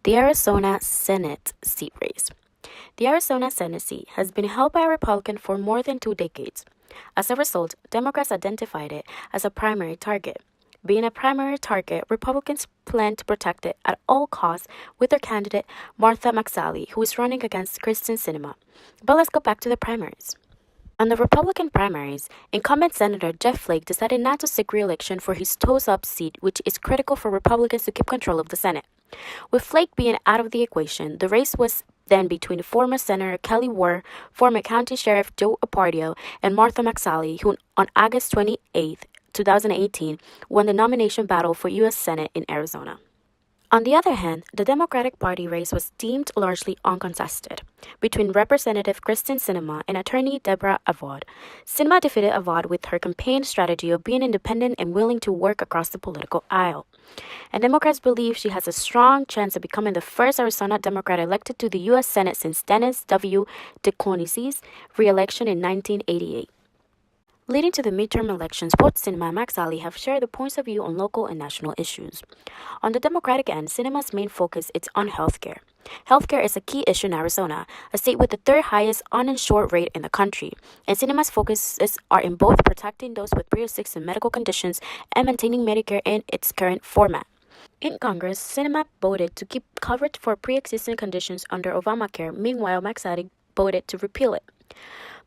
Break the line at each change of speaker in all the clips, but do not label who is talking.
The Arizona Senate seat race. The Arizona Senate seat has been held by a Republican for more than 2 decades. As a result, Democrats identified it as a primary target. Being a primary target, Republicans plan to protect it at all costs with their candidate Martha McSally, who is running against Kristen Sinema. But let's go back to the primaries. On the Republican primaries, incumbent Senator Jeff Flake decided not to seek re-election for his toes-up seat, which is critical for Republicans to keep control of the Senate. With Flake being out of the equation, the race was then between former Senator Kelly Ward, former County Sheriff Joe Aparicio, and Martha McSally, who on August 28, 2018, won the nomination battle for U.S. Senate in Arizona. On the other hand, the Democratic Party race was deemed largely uncontested between Representative Kristen Sinema and Attorney Deborah Avod. Sinema defeated Avod with her campaign strategy of being independent and willing to work across the political aisle. And Democrats believe she has a strong chance of becoming the first Arizona Democrat elected to the U.S. Senate since Dennis W. DeCourcy's re-election in 1988. Leading to the midterm elections, both Sinema and McSally have shared the points of view on local and national issues. On the Democratic end, Sinema's main focus is on healthcare. Healthcare is a key issue in Arizona, a state with the third highest uninsured rate in the country, and Sinema's focuses are in both protecting those with pre-existing medical conditions and maintaining Medicare in its current format. In Congress, Sinema voted to keep coverage for pre-existing conditions under Obamacare. Meanwhile, McSally voted to repeal it.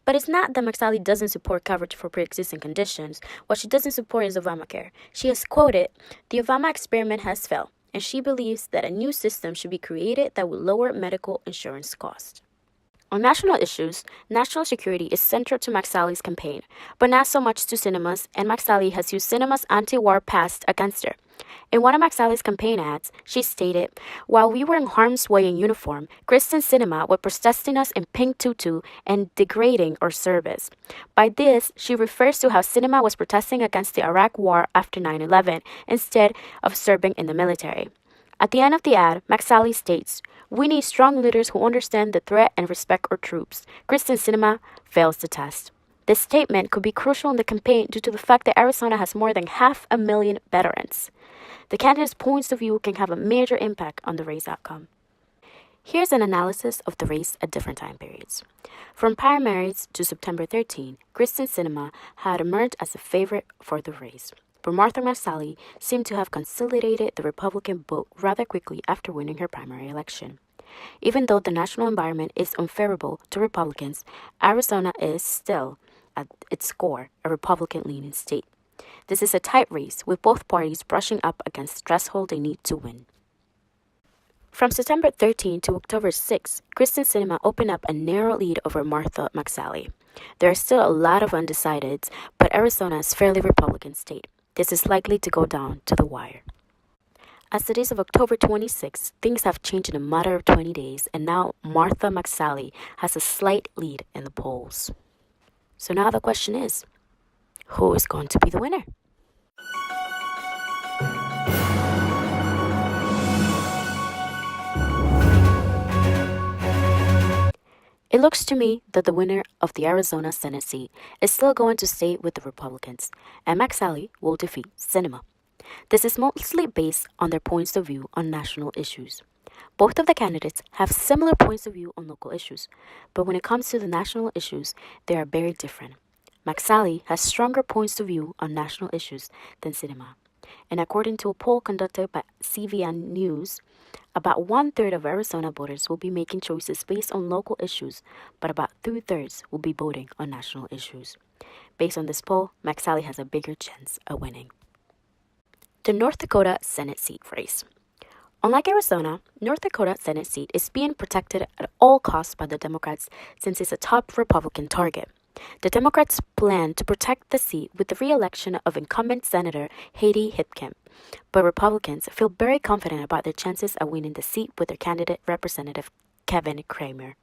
But it's not that McSally doesn't support coverage for pre-existing conditions. What she doesn't support is Obamacare. She has quoted, "The Obama experiment has failed, and she believes that a new system should be created that will lower medical insurance costs." On national issues, national security is central to McSally's campaign, but not so much to Sinema's, and McSally has used Sinema's anti-war past against her. In one of McSally's campaign ads, she stated, "While we were in harm's way in uniform, Kristen Sinema was protesting us in pink tutu and degrading our service." By this, she refers to how Sinema was protesting against the Iraq War after 9/11 instead of serving in the military. At the end of the ad, McSally states, "We need strong leaders who understand the threat and respect our troops." Kristen Sinema fails the test. This statement could be crucial in the campaign due to the fact that Arizona has more than 500,000 veterans. The candidate's points of view can have a major impact on the race outcome. Here's an analysis of the race at different time periods. From primaries to September 13, Kristen Sinema had emerged as a favorite for the race, but Martha McSally seemed to have consolidated the Republican vote rather quickly after winning her primary election. Even though the national environment is unfavorable to Republicans, Arizona is still, at its core, a Republican-leaning state. This is a tight race, with both parties brushing up against the threshold they need to win. From September 13 to October 6, Kristen Sinema opened up a narrow lead over Martha McSally. There are still a lot of undecideds, but Arizona is a fairly Republican state. This is likely to go down to the wire. As the days of October 26, things have changed in a matter of 20 days, and now Martha McSally has a slight lead in the polls. So now the question is, who is going to be the winner? It looks to me that the winner of the Arizona Senate seat is still going to stay with the Republicans, and McSally will defeat Sinema. This is mostly based on their points of view on national issues. Both of the candidates have similar points of view on local issues, but when it comes to the national issues, they are very different. McSally has stronger points of view on national issues than Sinema. And according to a poll conducted by CVN News, about 1/3 of Arizona voters will be making choices based on local issues, but about 2/3 will be voting on national issues. Based on this poll, McSally has a bigger chance of winning. The North Dakota Senate seat race. Unlike Arizona, North Dakota Senate seat is being protected at all costs by the Democrats since it's a top Republican target. The Democrats plan to protect the seat with the re-election of incumbent Senator Heidi Heitkamp, but Republicans feel very confident about their chances of winning the seat with their candidate, Representative Kevin Cramer.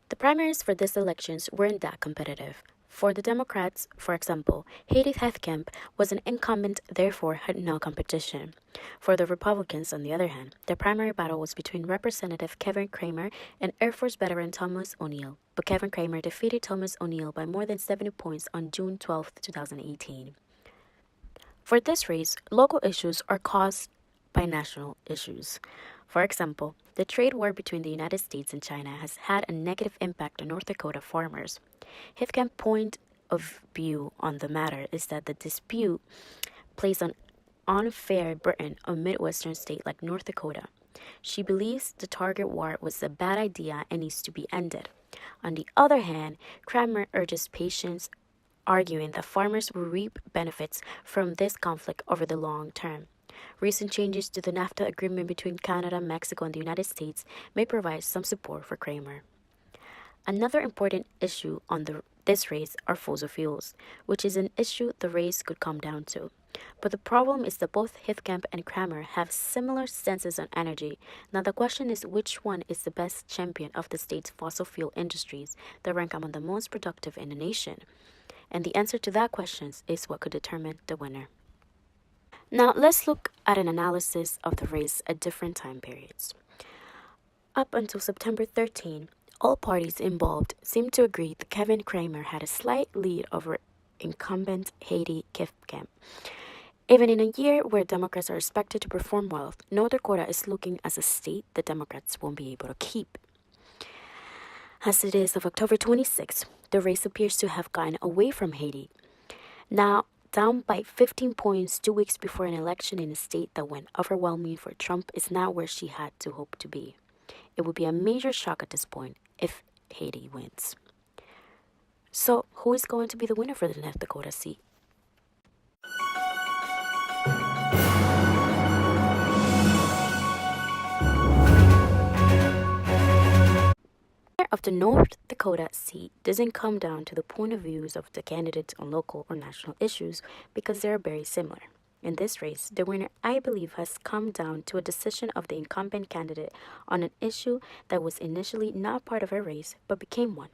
The primaries for these elections weren't that competitive. For the Democrats, for example, Heidi Heitkamp was an incumbent, therefore had no competition. For the Republicans, on the other hand, the primary battle was between Representative Kevin Cramer and Air Force veteran Thomas O'Neill, but Kevin Cramer defeated Thomas O'Neill by more than 70 points on June 12, 2018. For this race, local issues are caused by national issues. For example, the trade war between the United States and China has had a negative impact on North Dakota farmers. Hifkamp's point of view on the matter is that the dispute placed an unfair burden on a Midwestern state like North Dakota. She believes the target war was a bad idea and needs to be ended. On the other hand, Cramer urges patience, arguing that farmers will reap benefits from this conflict over the long term. Recent changes to the NAFTA agreement between Canada, Mexico, and the United States may provide some support for Cramer. Another important issue on this race are fossil fuels, which is an issue the race could come down to. But the problem is that both Hithkamp and Cramer have similar stances on energy. Now the question is which one is the best champion of the state's fossil fuel industries that rank among the most productive in the nation? And the answer to that question is what could determine the winner. Now let's look at an analysis of the race at different time periods. Up until September 13, all parties involved seemed to agree that Kevin Cramer had a slight lead over incumbent Heidi Heitkamp. Even in a year where Democrats are expected to perform well, North Dakota is looking as a state the Democrats won't be able to keep. As it is of October 26, the race appears to have gone away from Heidi. Now, down by 15 points 2 weeks before an election in a state that went overwhelming for Trump is not where she had to hope to be. It would be a major shock at this point if Heidi wins. So, who is going to be the winner for the North Dakota seat? Of the North Dakota seat doesn't come down to the point of views of the candidates on local or national issues because they are very similar. In this race, the winner, I believe, has come down to a decision of the incumbent candidate on an issue that was initially not part of a race but became one,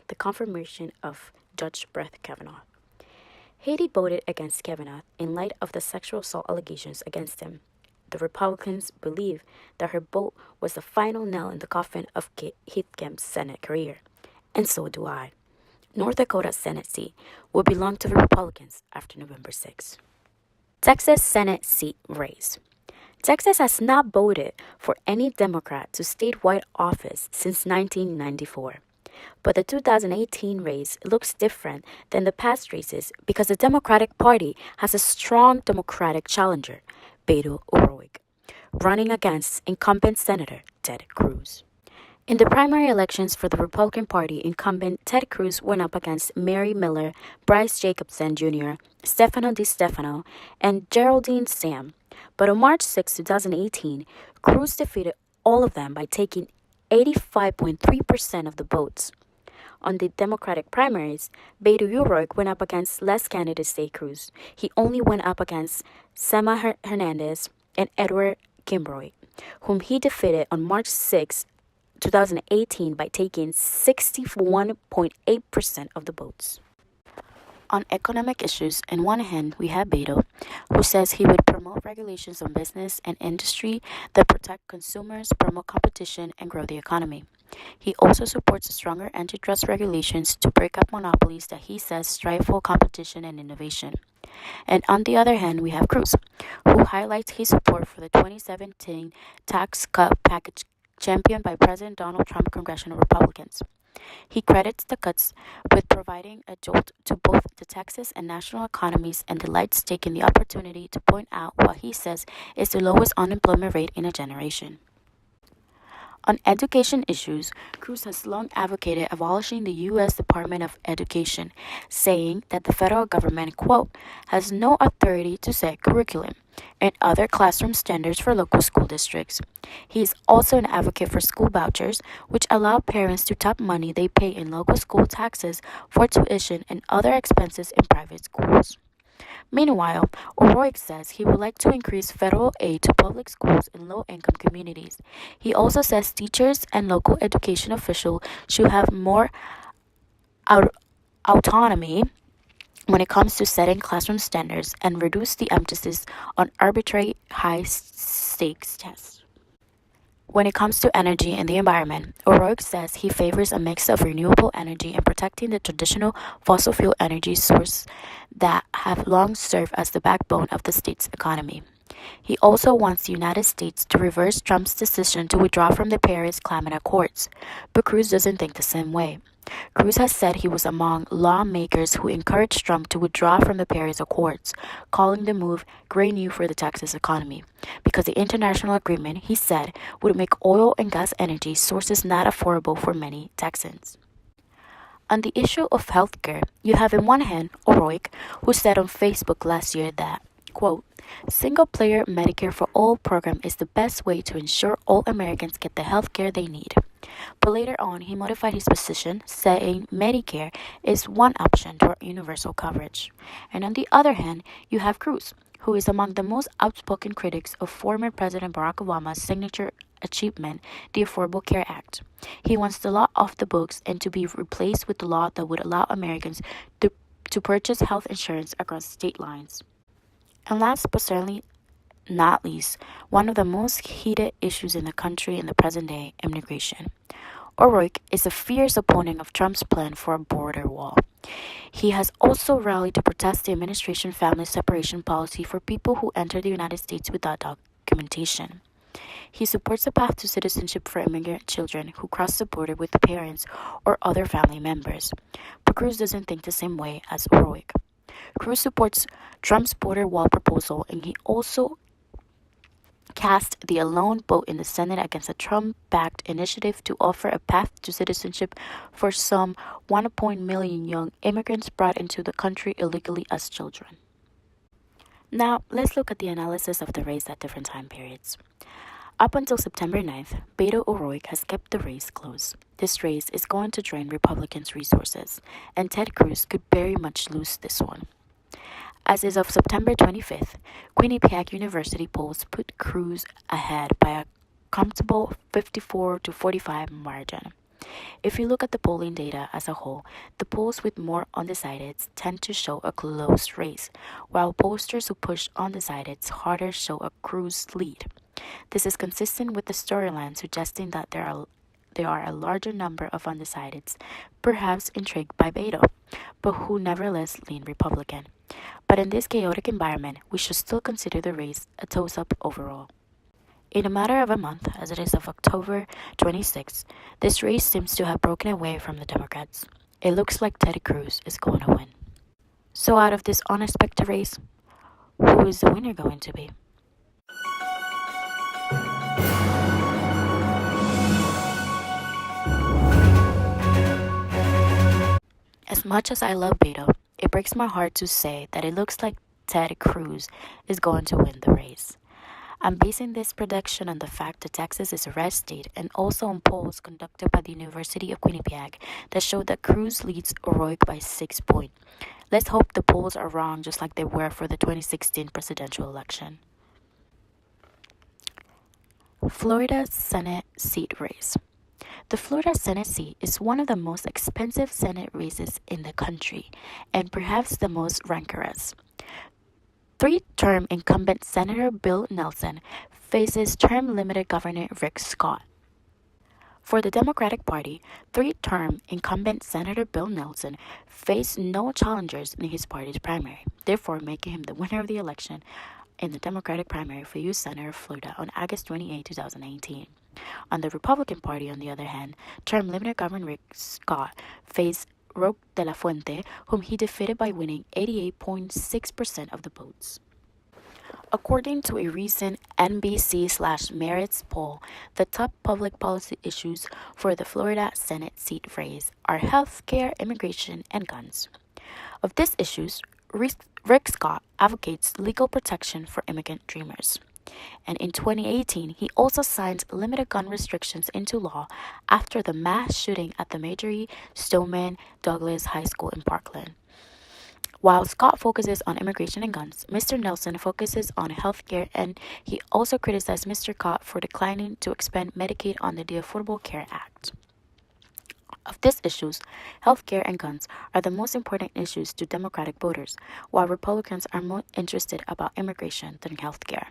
the confirmation of Judge Brett Kavanaugh. Heidi voted against Kavanaugh in light of the sexual assault allegations against him. The Republicans believe that her vote was the final nail in the coffin of Heithkamp's Senate career, and so do I. North Dakota Senate seat will belong to the Republicans after November 6. Texas Senate seat race. Texas has not voted for any Democrat to statewide office since 1994. But the 2018 race looks different than the past races because the Democratic Party has a strong Democratic challenger, Beto O'Rourke, running against incumbent Senator Ted Cruz. In the primary elections for the Republican Party, incumbent Ted Cruz went up against Mary Miller, Bryce Jacobson Jr., Stefano DiStefano, and Geraldine Sam. But on March 6, 2018, Cruz defeated all of them by taking 85.3% of the votes. On the Democratic primaries, Beto O'Rourke went up against less candidates than Cruz. He only went up against Sema Hernandez and Edward Kimbrough, whom he defeated on March 6, 2018 by taking 61.8% of the votes. On economic issues, on one hand, we have Beto, who says he would promote regulations on business and industry that protect consumers, promote competition, and grow the economy. He also supports stronger antitrust regulations to break up monopolies that he says stifle competition and innovation. And on the other hand, we have Cruz, who highlights his support for the 2017 tax cut package championed by President Donald Trump congressional Republicans. He credits the cuts with providing a jolt to both the Texas and national economies and delights taking the opportunity to point out what he says is the lowest unemployment rate in a generation. On education issues, Cruz has long advocated abolishing the U.S. Department of Education, saying that the federal government, quote, has no authority to set curriculum and other classroom standards for local school districts. He is also an advocate for school vouchers, which allow parents to tap money they pay in local school taxes for tuition and other expenses in private schools. Meanwhile, O'Rourke says he would like to increase federal aid to public schools in low-income communities. He also says teachers and local education officials should have more autonomy when it comes to setting classroom standards and reduce the emphasis on arbitrary high stakes tests. When it comes to energy and the environment, O'Rourke says he favors a mix of renewable energy and protecting the traditional fossil fuel energy sources that have long served as the backbone of the state's economy. He also wants the United States to reverse Trump's decision to withdraw from the Paris Climate Accords, but Cruz doesn't think the same way. Cruz has said he was among lawmakers who encouraged Trump to withdraw from the Paris Accords, calling the move great news for the Texas economy, because the international agreement, he said, would make oil and gas energy sources not affordable for many Texans. On the issue of healthcare, you have in one hand O'Rourke, who said on Facebook last year that, quote, single-payer Medicare for All program is the best way to ensure all Americans get the health care they need. But later on, he modified his position, saying Medicare is one option toward universal coverage. And on the other hand, you have Cruz, who is among the most outspoken critics of former President Barack Obama's signature achievement, the Affordable Care Act. He wants the law off the books and to be replaced with the law that would allow Americans to purchase health insurance across state lines. And last but certainly not least, one of the most heated issues in the country in the present day, immigration. O'Rourke is a fierce opponent of Trump's plan for a border wall. He has also rallied to protest the administration family separation policy for people who enter the United States without documentation. He supports a path to citizenship for immigrant children who cross the border with parents or other family members. But Cruz doesn't think the same way as O'Rourke. Cruz supports Trump's border wall proposal, and he also cast the alone vote in the Senate against a Trump-backed initiative to offer a path to citizenship for some 1.1 million young immigrants brought into the country illegally as children. Now, let's look at the analysis of the race at different time periods. Up until September 9th, Beto O'Rourke has kept the race close. This race is going to drain Republicans' resources, and Ted Cruz could very much lose this one. As is of September 25th, Quinnipiac University polls put Cruz ahead by a comfortable 54 to 45 margin. If you look at the polling data as a whole, the polls with more undecideds tend to show a close race, while pollsters who push undecideds harder show a Cruz lead. This is consistent with the storyline suggesting that there are a larger number of undecideds, perhaps intrigued by Beto, but who nevertheless lean Republican. But in this chaotic environment, we should still consider the race a toss-up overall. In a matter of a month, as it is of October 26th, this race seems to have broken away from the Democrats. It looks like Ted Cruz is going to win. So out of this unexpected race, who is the winner going to be? As much as I love Beto, it breaks my heart to say that it looks like Ted Cruz is going to win the race. I'm basing this prediction on the fact that Texas is a red state and also on polls conducted by the University of Quinnipiac that showed that Cruz leads O'Rourke by 6 points. Let's hope the polls are wrong just like they were for the 2016 presidential election. Florida Senate seat race. The Florida Senate seat is one of the most expensive Senate races in the country and perhaps the most rancorous. Three-term incumbent Senator Bill Nelson faces term-limited Governor Rick Scott. For the Democratic Party, three-term incumbent Senator Bill Nelson faced no challengers in his party's primary, therefore making him the winner of the election in the Democratic primary for U.S. Senator of Florida on August 28, 2018. On the Republican Party, on the other hand, term-limited Governor Rick Scott faced Roque de la Fuente, whom he defeated by winning 88.6% of the votes. According to a recent NBC/Merits poll, the top public policy issues for the Florida Senate seat race are health care, immigration, and guns. Of these issues, Rick Scott advocates legal protection for immigrant dreamers. And in 2018, he also signed limited gun restrictions into law after the mass shooting at the Marjory Stoneman Douglas High School in Parkland. While Scott focuses on immigration and guns, Mr. Nelson focuses on health care, and he also criticized Mr. Scott for declining to expand Medicaid under the Affordable Care Act. Of these issues, healthcare and guns are the most important issues to Democratic voters, while Republicans are more interested about immigration than healthcare.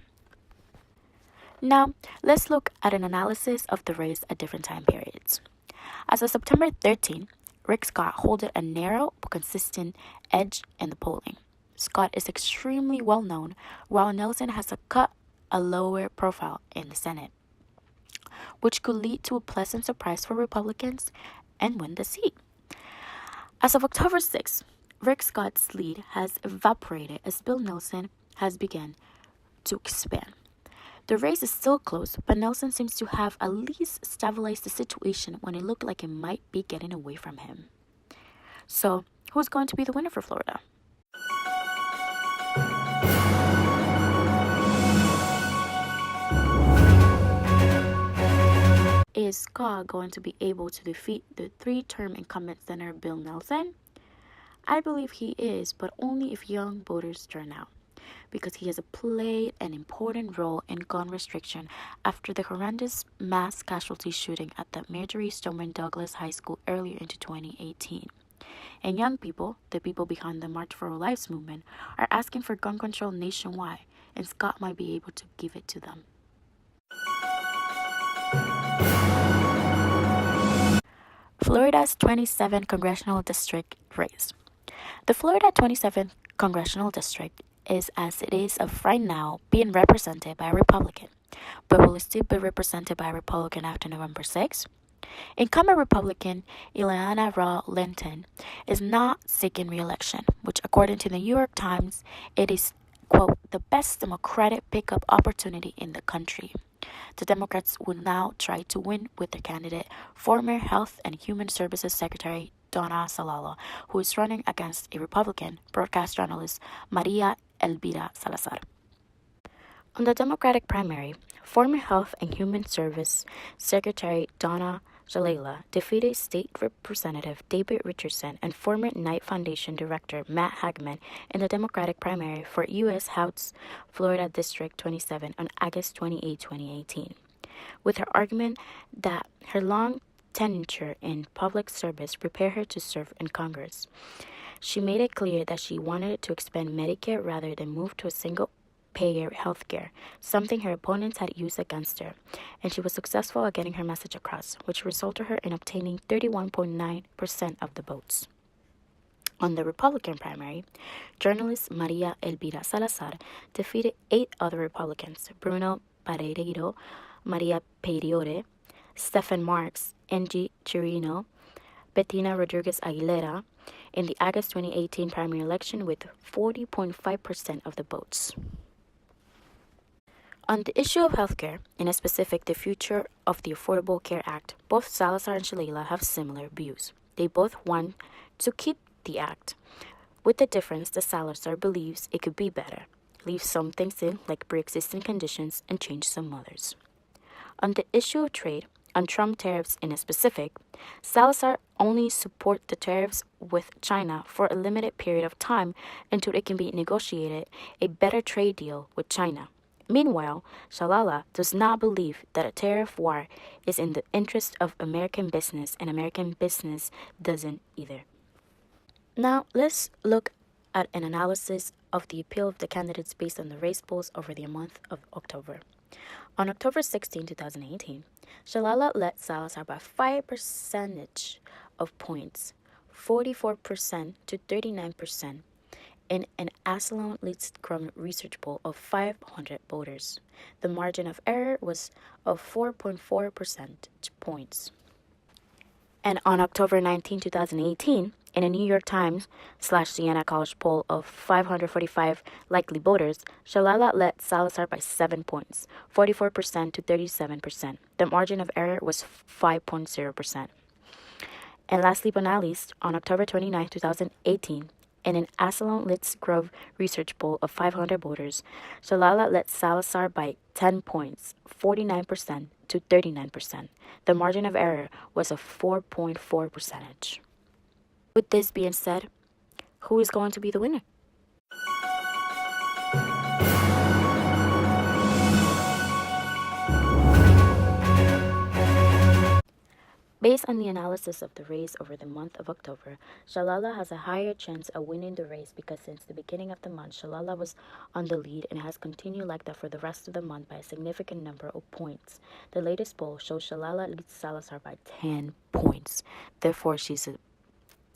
Now, let's look at an analysis of the race at different time periods. As of September 13, Rick Scott holded a narrow but consistent edge in the polling. Scott is extremely well known, while Nelson has a lower profile in the Senate, which could lead to a pleasant surprise for Republicans and win the seat. As of October 6, Rick Scott's lead has evaporated as Bill Nelson has begun to expand. The race is still close, but Nelson seems to have at least stabilized the situation when it looked like it might be getting away from him. So, who's going to be the winner for Florida? Is Scott going to be able to defeat the three-term incumbent Senator Bill Nelson? I believe he is, but only if young voters turn out, because he has played an important role in gun restriction after the horrendous mass casualty shooting at the Marjory Stoneman Douglas High School earlier into 2018. And young people, the people behind the March for Our Lives movement, are asking for gun control nationwide, and Scott might be able to give it to them. Florida's 27th Congressional District race. The Florida 27th Congressional District is as it is of right now being represented by a Republican, but will it still be represented by a Republican after November 6? Incumbent Republican Ileana Raw Linton is not seeking re-election, which according to the New York Times, it is, quote, the best Democratic pickup opportunity in the country. The Democrats will now try to win with their candidate, former Health and Human Services Secretary Donna Salala, who is running against a Republican broadcast journalist, Maria Elvira Salazar. On the Democratic primary, former Health and Human Service Secretary Donna Shalala defeated State Representative David Richardson and former Knight Foundation Director Matt Hagman in the Democratic primary for U.S. House Florida District 27 on August 28, 2018, with her argument that her long tenure in public service prepared her to serve in Congress. She made it clear that she wanted to expand Medicare rather than move to a single-payer healthcare, something her opponents had used against her, and she was successful at getting her message across, which resulted her in obtaining 31.9% of the votes. On the Republican primary, journalist Maria Elvira Salazar defeated 8 other Republicans, Bruno Pareiro, Maria Peiriore, Stephen Marks, Angie Chirino, Bettina Rodriguez Aguilera, in the August 2018 primary election with 40.5% of the votes. On the issue of healthcare, in specific the future of the Affordable Care Act, both Salazar and Shalala have similar views. They both want to keep the act, with the difference that Salazar believes it could be better, leave some things in like pre-existing conditions and change some others. On the issue of trade, on Trump tariffs in specific, Salazar only support the tariffs with China for a limited period of time until it can be negotiated a better trade deal with China. Meanwhile, Shalala does not believe that a tariff war is in the interest of American business, and American business doesn't either. Now, let's look at an analysis of the appeal of the candidates based on the race polls over the month of October. On October 16, 2018, Shalala led Salazar by 5 percentage of points, 44% to 39%, in an Asalon Lidscrum research poll of 500 voters. The margin of error was of 4.4 percentage points. And on October 19, 2018, in a New York Times / Siena College poll of 545 likely voters, Shalala led Salazar by 7 points, 44% to 37%. The margin of error was 5.0%. And lastly but not least, on October 29, 2018, in an Asalon Lidscrum research poll of 500 voters, Shalala led Salazar by 10 points, 49% to 39%. The margin of error was of 4.4%. With this being said, who is going to be the winner? Based on the analysis of the race over the month of October, Shalala has a higher chance of winning the race because since the beginning of the month, Shalala was on the lead and has continued like that for the rest of the month by a significant number of points. The latest poll shows Shalala leads Salazar by 10 points. Therefore, she's the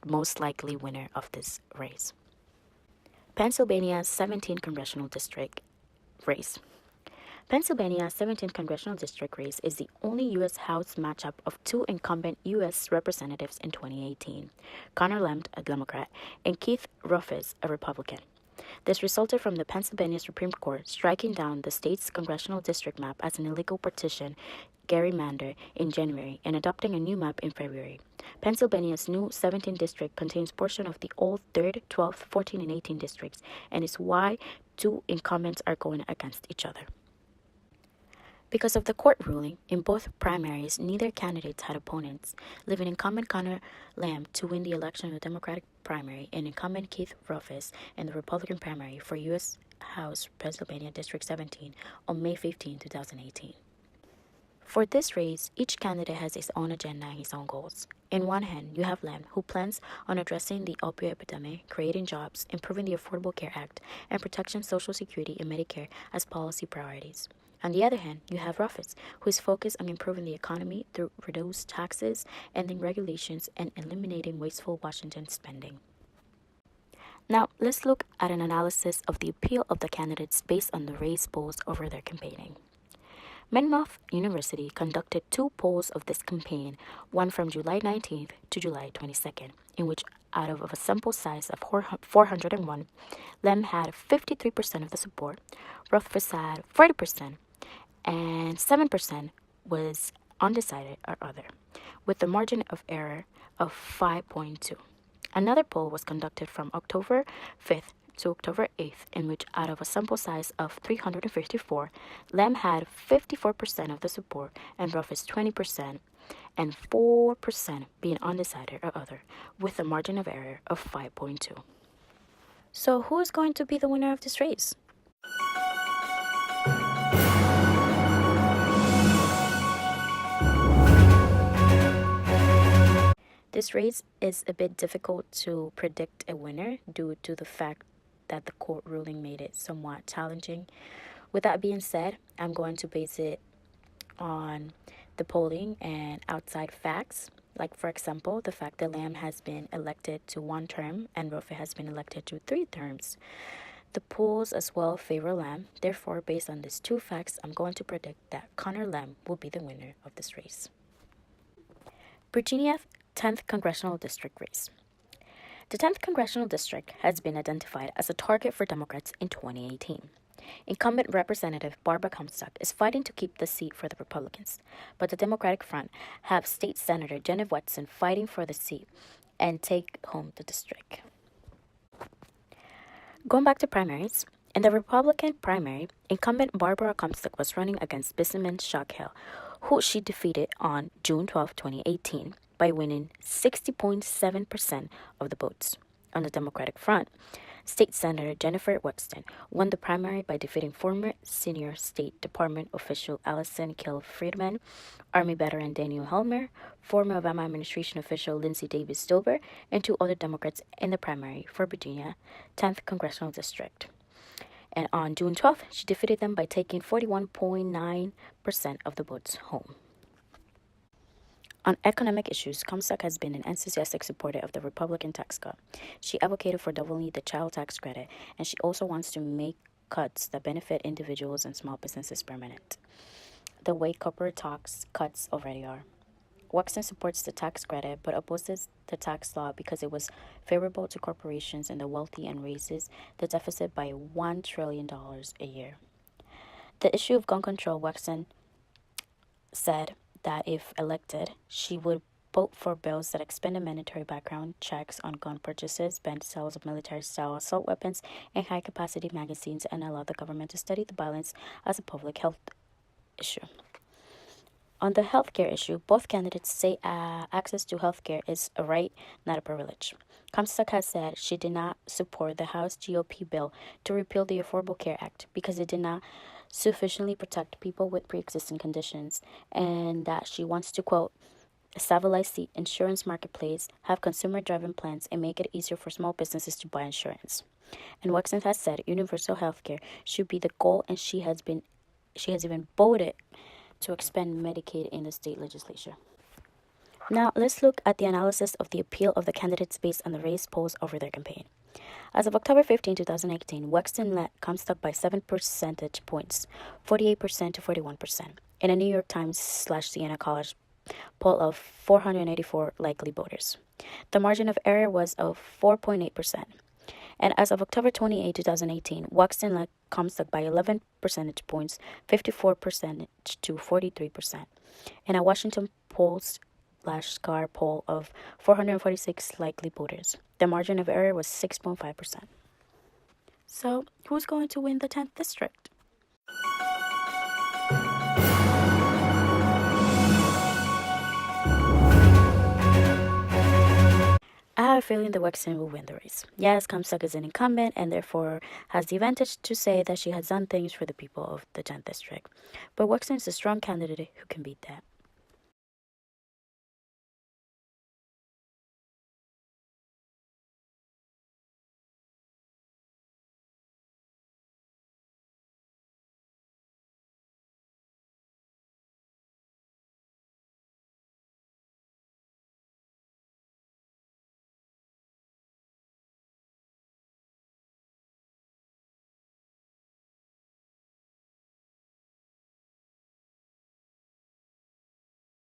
most likely winner of this race. Pennsylvania's 17th congressional district race. Pennsylvania's 17th congressional district race is the only U.S. House matchup of two incumbent U.S. representatives in 2018, Connor Lamb, a Democrat, and Keith Rufus, a Republican. This resulted from the Pennsylvania Supreme Court striking down the state's congressional district map as an illegal partition gerrymander in January and adopting a new map in February. Pennsylvania's new 17th district contains portions of the old 3rd, 12th, 14th, and 18th districts and is why two incumbents are going against each other. Because of the court ruling, in both primaries, neither candidate had opponents, leaving incumbent Connor Lamb to win the election in the Democratic primary and incumbent Keith Rufus in the Republican primary for U.S. House Pennsylvania District 17 on May 15, 2018. For this race, each candidate has his own agenda and his own goals. In one hand, you have Lamb, who plans on addressing the opioid epidemic, creating jobs, improving the Affordable Care Act, and protecting Social Security and Medicare as policy priorities. On the other hand, you have Rufus, who is focused on improving the economy through reduced taxes, ending regulations, and eliminating wasteful Washington spending. Now, let's look at an analysis of the appeal of the candidates based on the race polls over their campaigning. Monmouth University conducted two polls of this campaign, one from July 19th to July 22nd, in which out of a sample size of 401, Lamb had 53% of the support, Rufus had 40%, and 7% was undecided or other, with the margin of error of 5.2. Another poll was conducted from October 5th to October 8th, in which out of a sample size of 354, Lamb had 54% of the support and Rufus 20%, and 4% being undecided or other, with a margin of error of 5.2. So who is going to be the winner of this race? This race is a bit difficult to predict a winner due to the fact that the court ruling made it somewhat challenging. With that being said, I'm going to base it on the polling and outside facts. Like, for example, the fact that Lamb has been elected to 1 term and Rufus has been elected to 3 terms. The polls as well favor Lamb. Therefore, based on these 2 facts, I'm going to predict that Connor Lamb will be the winner of this race. Virginia's 10th Congressional District race. The 10th Congressional District has been identified as a target for Democrats in 2018. Incumbent Representative Barbara Comstock is fighting to keep the seat for the Republicans, but the Democratic front have State Senator Jennifer Watson fighting for the seat and take home the district. Going back to primaries, in the Republican primary, incumbent Barbara Comstock was running against Businessman Chuck Hale, who she defeated on June 12, 2018, by winning 60.7% of the votes. On the Democratic front, State Senator Jennifer Wexton won the primary by defeating former senior State Department official Allison Kill Friedman, Army veteran Daniel Helmer, former Obama administration official Lindsey Davis Dilber, and 2 other Democrats in the primary for Virginia 10th Congressional District. And on June 12th, she defeated them by taking 41.9% of the votes home. On economic issues, Comstock has been an enthusiastic supporter of the Republican tax cut. She advocated for doubling the child tax credit, and she also wants to make cuts that benefit individuals and small businesses permanent, the way corporate tax cuts already are. Wexton supports the tax credit but opposes the tax law because it was favorable to corporations and the wealthy and raises the deficit by $1 trillion a year. The issue of gun control, Wexton said that if elected, she would vote for bills that expand mandatory background checks on gun purchases, ban sales of military-style assault weapons and high-capacity magazines, and allow the government to study the violence as a public health issue. On the healthcare issue, both candidates say access to healthcare is a right, not a privilege. Comstock has said she did not support the House GOP bill to repeal the Affordable Care Act because it did not sufficiently protect people with pre-existing conditions, and that she wants to, quote, stabilize the insurance marketplace, have consumer-driven plans, and make it easier for small businesses to buy insurance. And Wexton has said universal health care should be the goal, and she has even voted to expand Medicaid in the state legislature. Now, let's look at the analysis of the appeal of the candidates based on the race polls over their campaign. As of October 15, 2018, Wexton led Comstock by 7 percentage points, 48% to 41%, in a New York Times/Siena College poll of 484 likely voters. The margin of error was of 4.8%. And as of October 28, 2018, Wexton led Comstock by 11 percentage points, 54% to 43%. In a Washington Post/Scar poll of 446 likely voters, the margin of error was 6.5%. So, who's going to win the 10th district? I have a feeling that Wexton will win the race. Yes, Comstock is an incumbent and therefore has the advantage to say that she has done things for the people of the 10th district. But Wexton is a strong candidate who can beat that.